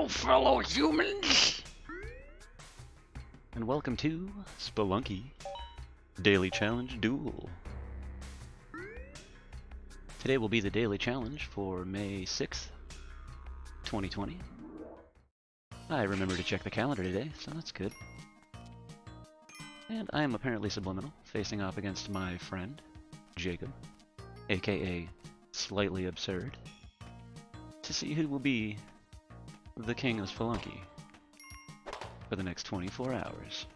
Hello, fellow humans! And welcome to Spelunky Daily Challenge Duel. Today will be the daily challenge for May 6th, 2020. I remember to check the calendar today, so that's good. And I am apparently Subliminal, facing off against my friend, Jacob, aka Slightly Absurd, to see who will be the king of Spelunky for the next 24 hours.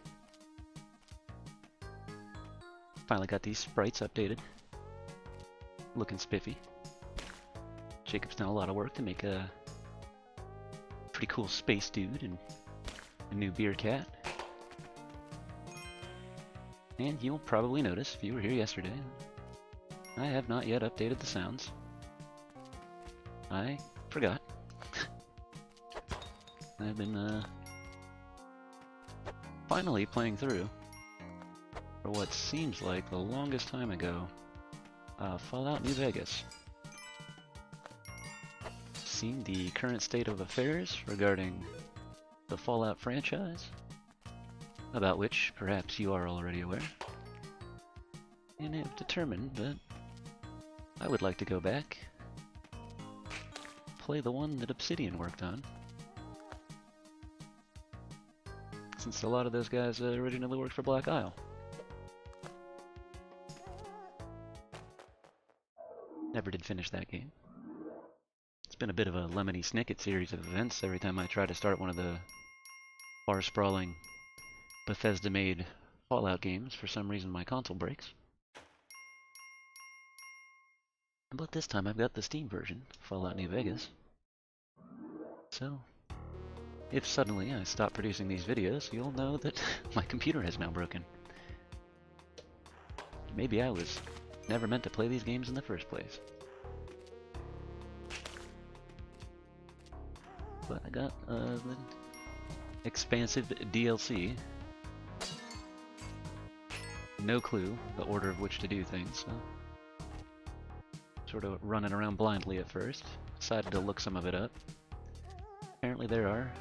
Finally got these sprites updated. Looking spiffy. Jacob's done a lot of work to make a pretty cool space dude and a new Beercat. And you'll probably notice, if you were here yesterday, I have not yet updated the sounds. I forgot. I've been finally playing through, for what seems like the longest time ago, Fallout New Vegas. Seen the current state of affairs regarding the Fallout franchise, about which perhaps you are already aware, and have determined that I would like to go back, play the one that Obsidian worked on, since a lot of those guys originally worked for Black Isle. Never did finish that game. It's been a bit of a Lemony Snicket series of events every time I try to start one of the far-sprawling Bethesda-made Fallout games. For some reason my console breaks. But this time I've got the Steam version, Fallout New Vegas. So, if suddenly I stop producing these videos, you'll know that my computer has now broken. Maybe I was never meant to play these games in the first place. But I got the expansive DLC. No clue the order of which to do things, so sort of running around blindly at first. Decided to look some of it up. Apparently there are,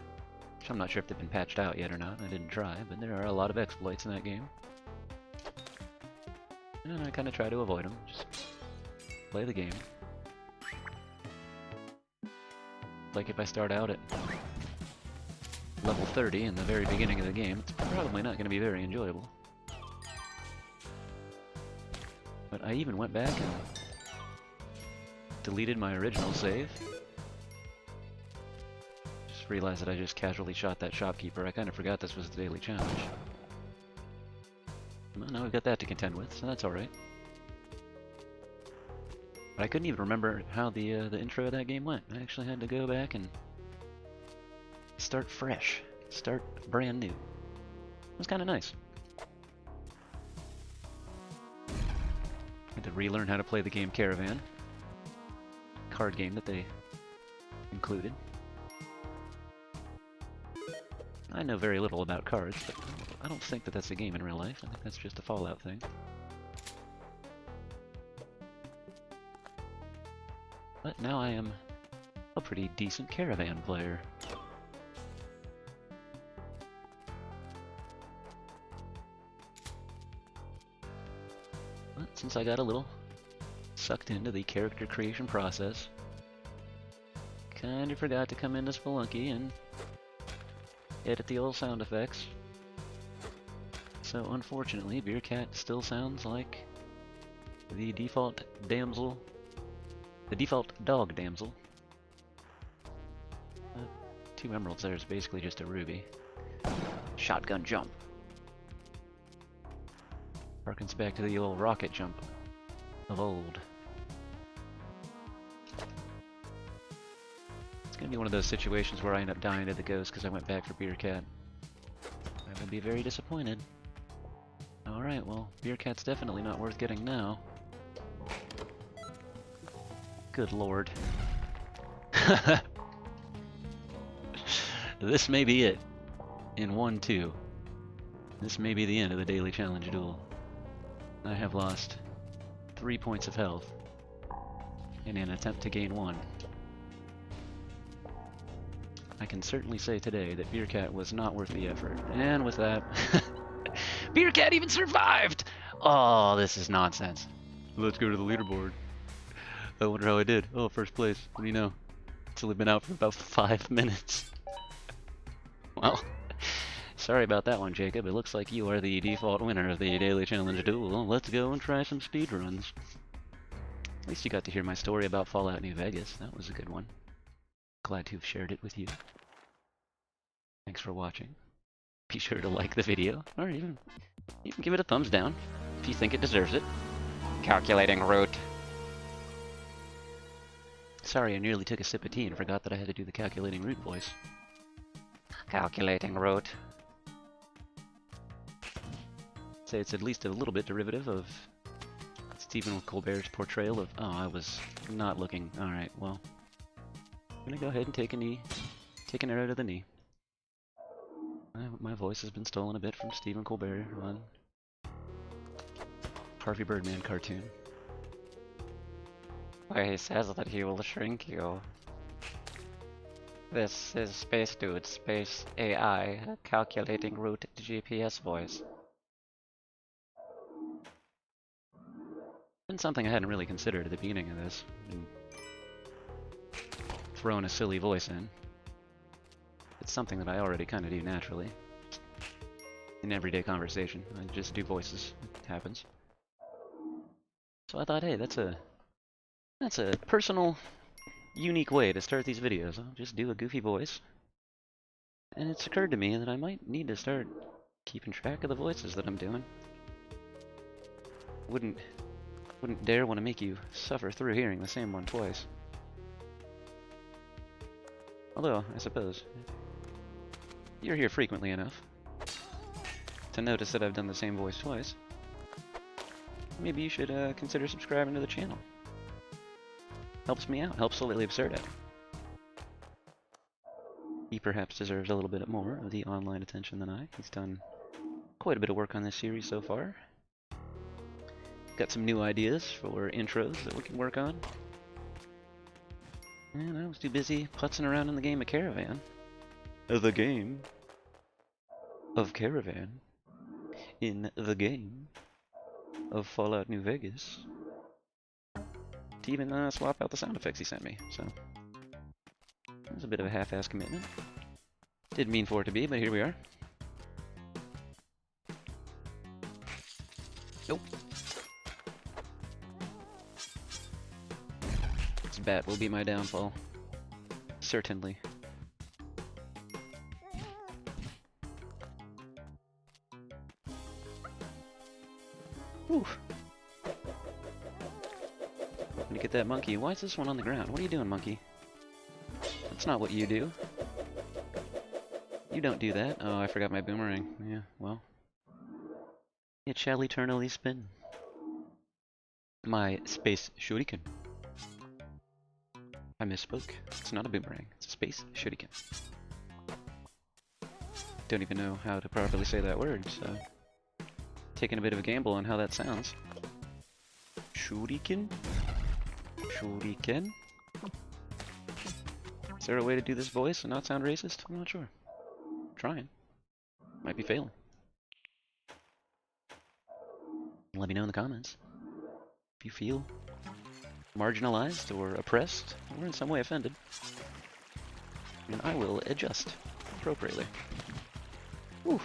which I'm not sure if they've been patched out yet or not, I didn't try, but there are a lot of exploits in that game. And I kind of try to avoid them, just play the game. Like if I start out at level 30 in the very beginning of the game, it's probably not going to be very enjoyable. But I even went back and deleted my original save. Just realized that I just casually shot that shopkeeper. I kind of forgot this was the daily challenge. Well, now we've got that to contend with, so that's alright. But I couldn't even remember how the intro of that game went. I actually had to go back and start fresh. Start brand new. It was kind of nice. Had to relearn how to play the game Caravan. Card game that they included. I know very little about cards, but I don't think that that's a game in real life. I think that's just a Fallout thing. But now I am a pretty decent Caravan player. But since I got a little sucked into the character creation process, kinda forgot to come into Spelunky and edit the old sound effects. So unfortunately, Beercat still sounds like the default damsel, the default dog damsel. 2 emeralds there is basically just a ruby. Shotgun jump. Harkens back to the old rocket jump of old. It's gonna be one of those situations where I end up dying to the ghost because I went back for Beercat. I will be very disappointed. Alright, well, Beercat's definitely not worth getting now. Good lord. This may be it. In 1-2. This may be the end of the daily challenge duel. I have lost 3 points of health in an attempt to gain 1. I can certainly say today that Beercat was not worth the effort. And with that, Beercat even survived! Oh, this is nonsense. Let's go to the leaderboard. I wonder how I did. Oh, first place. What do you know? It's only been out for about 5 minutes. Well, sorry about that one, Jacob. It looks like you are the default winner of the Daily Challenge Duel. Let's go and try some speedruns. At least you got to hear my story about Fallout New Vegas. That was a good one. Glad to have shared it with you. Thanks for watching. Be sure to like the video, or even give it a thumbs down if you think it deserves it. Calculating route. Sorry, I nearly took a sip of tea and forgot that I had to do the calculating route voice. Calculating route. Say it's at least a little bit derivative of Stephen Colbert's portrayal of... Oh, I was not looking. Alright, well. I'm gonna go ahead and take a knee. Take an arrow to the knee. My voice has been stolen a bit from Stephen Colbert on Harvey Birdman cartoon. Where he says that he will shrink you. This is Space Dude, Space AI, calculating route GPS voice. Been something I hadn't really considered at the beginning of this. And thrown a silly voice in. It's something that I already kind of do naturally. In everyday conversation, I just do voices. It happens. So I thought, hey, that's a personal, unique way to start these videos. I'll just do a goofy voice. And it's occurred to me that I might need to start keeping track of the voices that I'm doing. Wouldn't dare want to make you suffer through hearing the same one twice. Although, I suppose, you're here frequently enough to notice that I've done the same voice twice. Maybe you should consider subscribing to the channel. Helps me out, helps 𝐶ℎ𝑎𝑙𝑙𝑦 absurd out. He perhaps deserves a little bit more of the online attention than I. He's done quite a bit of work on this series so far. Got some new ideas for intros that we can work on. And I was too busy putzing around in the game of Caravan. The game of Caravan. In the game of Fallout New Vegas. To even swap out the sound effects he sent me, so. That was a bit of a half-ass commitment. Didn't mean for it to be, but here we are. Nope. This bat will be my downfall. Certainly. Whew. Hoping to get that monkey. Why is this one on the ground? What are you doing, monkey? That's not what you do. You don't do that. Oh, I forgot my boomerang. Yeah, well. It shall eternally spin. My space shuriken. I misspoke. It's not a boomerang. It's a space shuriken. Don't even know how to properly say that word, so... Taking a bit of a gamble on how that sounds. Shuriken? Shuriken? Is there a way to do this voice and not sound racist? I'm not sure. I'm trying. Might be failing. Let me know in the comments if you feel marginalized or oppressed or in some way offended. And I will adjust appropriately. Whew.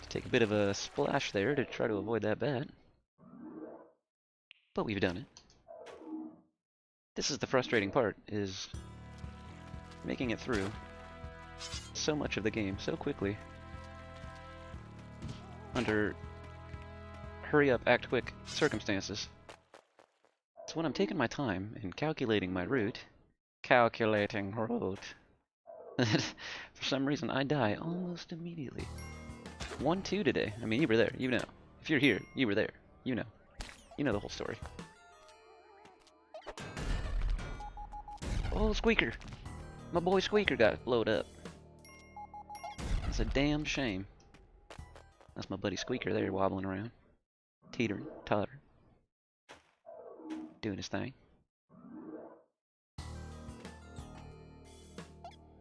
Take a bit of a splash there to try to avoid that bat. But we've done it. This is the frustrating part, is making it through so much of the game so quickly under hurry up, act quick circumstances. So when I'm taking my time and calculating my route, calculating route, for some reason I die almost immediately. 1-2 today. I mean, you were there, you know. If you're here, you were there, you know. You know the whole story. Oh, Squeaker! My boy Squeaker got blowed up. It's a damn shame. That's my buddy Squeaker there wobbling around. Teetering, tottering. Doing his thing.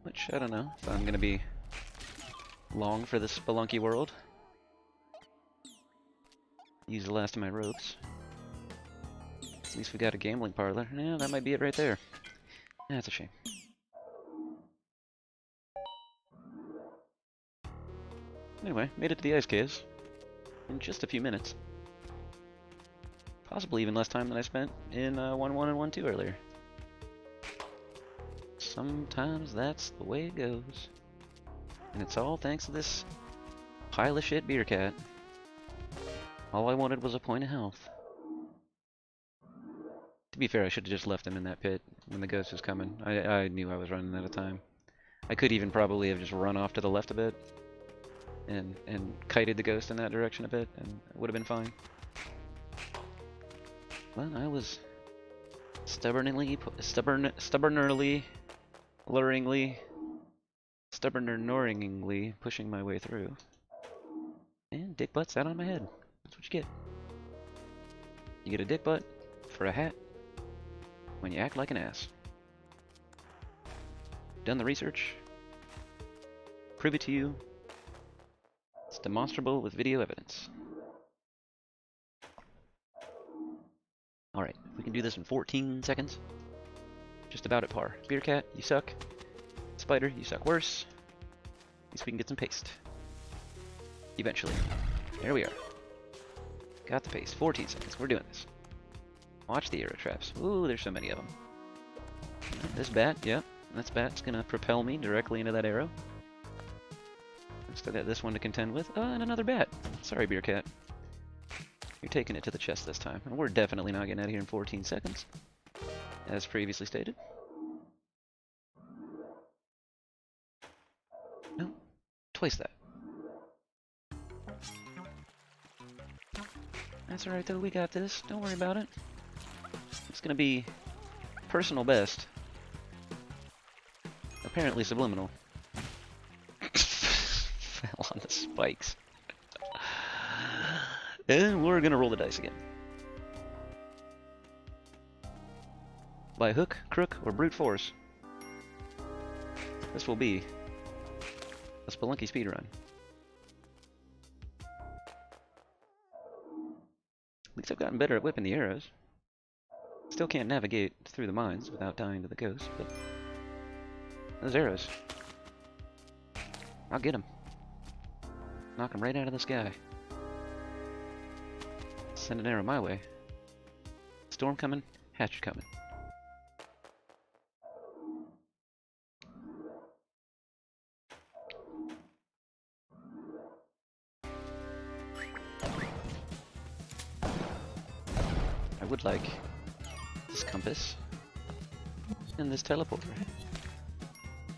which I don't know if I'm gonna be long for this spelunky world. Use the last of my ropes. At least we got a gambling parlor. Yeah, that might be it right there. That's a shame. Anyway, made it to the ice caves in just a few minutes. Possibly even less time than I spent in 1.1 and 1.2 earlier. Sometimes that's the way it goes. And it's all thanks to this pile of shit Beercat. All I wanted was a point of health. To be fair, I should have just left him in that pit when the ghost was coming. I knew I was running out of time. I could even probably have just run off to the left a bit and kited the ghost in that direction a bit, and it would have been fine. But I was stubbornly, pushing my way through. And dick butt sat on my head. That's what you get. You get a dick butt for a hat when you act like an ass. Done the research. Prove it to you. It's demonstrable with video evidence. Alright, we can do this in 14 seconds. Just about at par. Beercat, you suck. Spider, you suck worse. At least we can get some paste. Eventually. There we are. Got the paste. 14 seconds. We're doing this. Watch the arrow traps. Ooh, there's so many of them. This bat, yep. This bat's gonna propel me directly into that arrow. Still got this one to contend with. And another bat. Sorry, Beercat. You're taking it to the chest this time. And we're definitely not getting out of here in 14 seconds. As previously stated. No. Twice that. That's alright though, we got this. Don't worry about it. It's gonna be personal best. Apparently subliminal. Fell on the spikes. And we're gonna roll the dice again. By hook, crook, or brute force, this will be a spelunky speedrun. At least I've gotten better at whipping the arrows. Still can't navigate through the mines without dying to the ghost, but those arrows, I'll get them. Knock them right out of the sky. Send an arrow my way. Storm coming, hatchet coming. I would like this compass and this teleporter.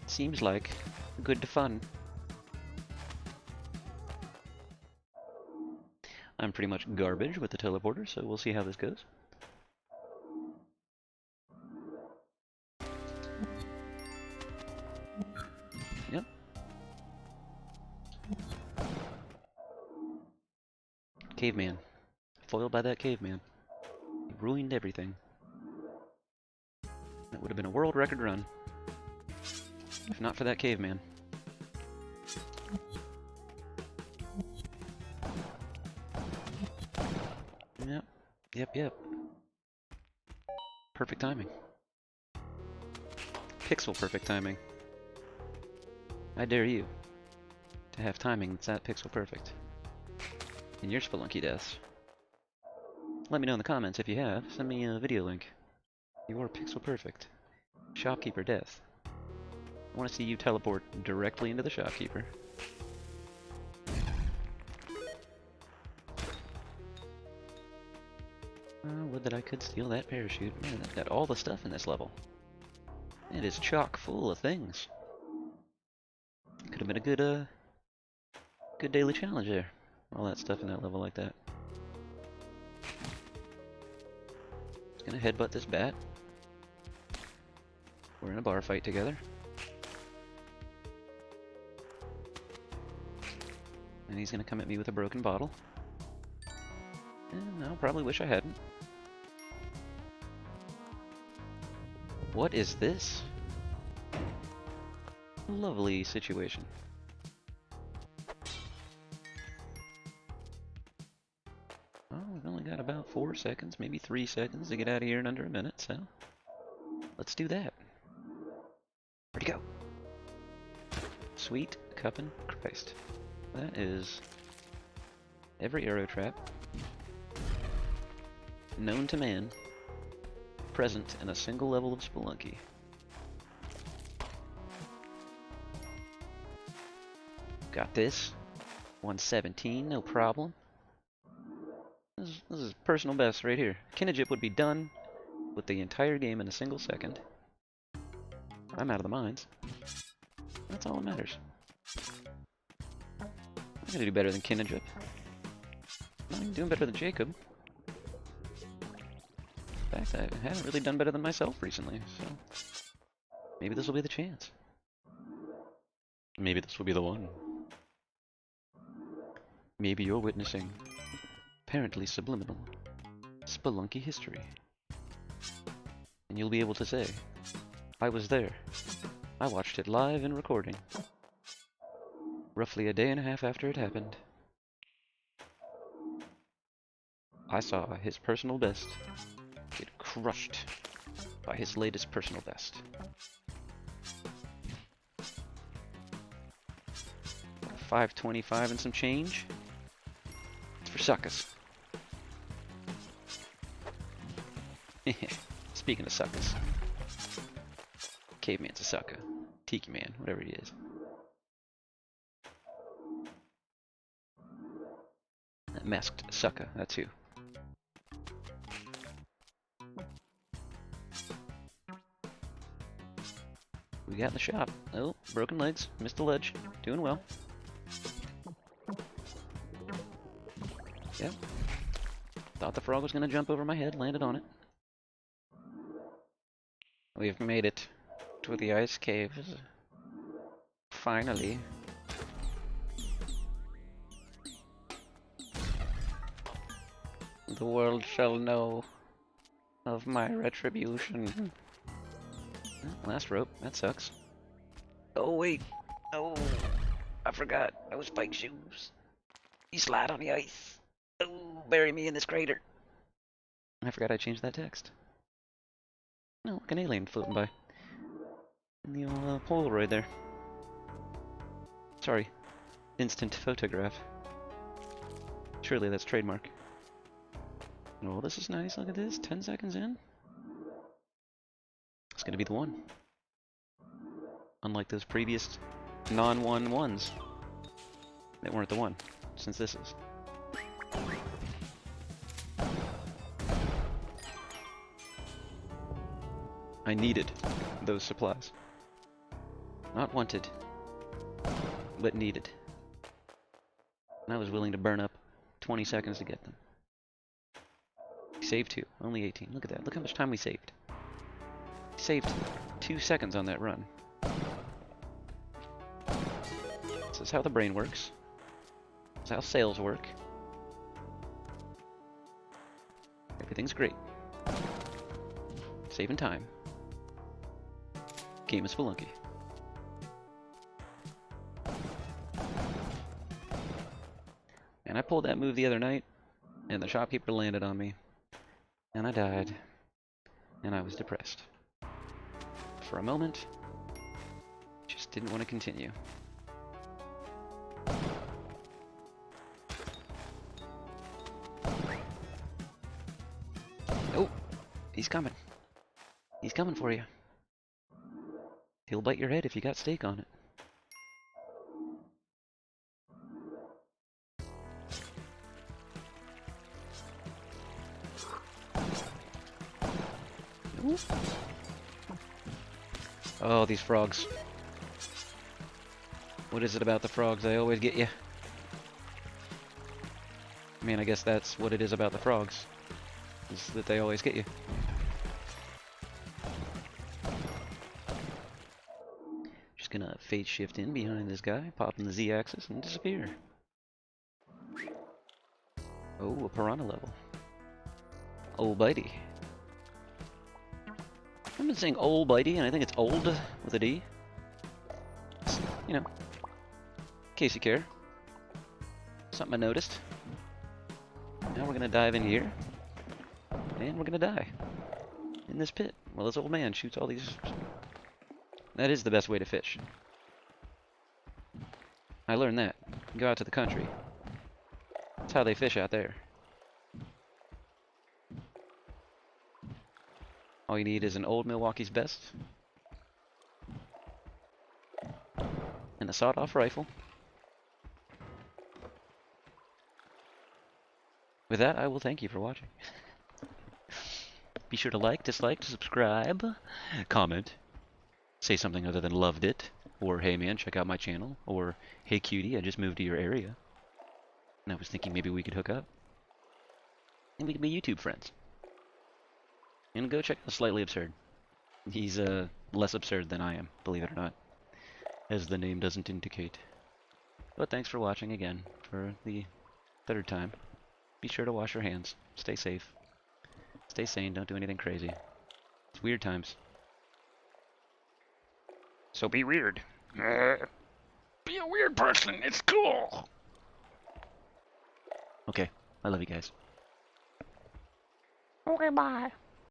Seems like good fun. I'm pretty much garbage with the teleporter, so we'll see how this goes. Yep. Caveman. Foiled by that caveman. He ruined everything. That would have been a world record run. If not for that caveman. Yep. Perfect timing. Pixel perfect timing. I dare you to have timing that's that pixel perfect in your spelunky deaths. Let me know in the comments if you have. Send me a video link. Your pixel perfect shopkeeper death. I want to see you teleport directly into the shopkeeper. Would that I could steal that parachute. Man, I've got all the stuff in this level. It is chock full of things. Could have been a good daily challenge there. All that stuff in that level like that. Just gonna headbutt this bat. We're in a bar fight together. And he's gonna come at me with a broken bottle. And I'll probably wish I hadn't. What is this? Lovely situation. Oh, we've only got about 4 seconds, maybe 3 seconds to get out of here in under a minute, so let's do that. Where'd he go? Sweet cuppin' Christ. That is every arrow trap known to man present in a single level of Spelunky. Got this. 117, no problem. This is personal best right here. 𝐷𝑈𝐸𝐿 would be done with the entire game in a single second. I'm out of the mines. That's all that matters. I'm gonna do better than 𝐷𝑈𝐸𝐿. I'm doing better than Jacob. In fact, I haven't really done better than myself recently, so maybe this will be the chance. Maybe this will be the one. Maybe you're witnessing apparently subliminal Spelunky history. And you'll be able to say, I was there. I watched it live in recording. Roughly a day and a half after it happened. I saw his personal best get crushed by his latest personal best. 525 and some change. It's for suckers. Speaking of suckers. Caveman's a sucker. Tiki man, whatever he is. That masked sucker, that's who. We got in the shop. Oh, broken legs. Missed the ledge. Doing well. Yep. Thought the frog was gonna jump over my head, landed on it. We've made it to the ice caves. Finally. The world shall know of my retribution. Last rope, that sucks. Oh wait, oh, I forgot, no spike shoes. You slide on the ice. Oh, bury me in this crater. I forgot I changed that text. No, like an alien floating by. In the old Polaroid there. Sorry, instant photograph. Surely that's trademark. Oh, this is nice, look at this, 10 seconds in. It's gonna be the one. Unlike those previous non-1 ones that weren't the one, since this is. I needed those supplies. Not wanted, but needed. And I was willing to burn up 20 seconds to get them. Saved 2, only 18. Look at that, look how much time we saved. Saved 2 seconds on that run. This is how the brain works. This is how sales work. Everything's great. Saving time. Game of Spelunky. And I pulled that move the other night, and the shopkeeper landed on me. And I died. And I was depressed. For a moment, just didn't want to continue. Oh, he's coming. He's coming for you. He'll bite your head if you got steak on it. Ooh. Oh, these frogs. What is it about the frogs? They always get you. I mean, I guess that's what it is about the frogs. Is that they always get you. Just gonna phase shift in behind this guy, pop in the Z-axis, and disappear. Oh, a piranha level. Old bitey. I've been saying old bitey, and I think it's old with a D. you know, in case you care. Something I noticed. Now we're gonna dive in here, and we're gonna die in this pit while this old man shoots all these. That is the best way to fish. I learned that. Go out to the country. That's how they fish out there. All you need is an old Milwaukee's Best and a sawed-off rifle. With that, I will thank you for watching. Be sure to like, dislike, subscribe, comment, say something other than loved it, or hey man, check out my channel, or hey cutie, I just moved to your area, and I was thinking maybe we could hook up, and we could be YouTube friends. And go check out Slightly Absurd. He's less absurd than I am, believe it or not, as the name doesn't indicate. But thanks for watching again, for the third time. Be sure to wash your hands, stay safe, stay sane, don't do anything crazy. It's weird times. So be weird. Be a weird person, it's cool! Okay, I love you guys. Okay, bye.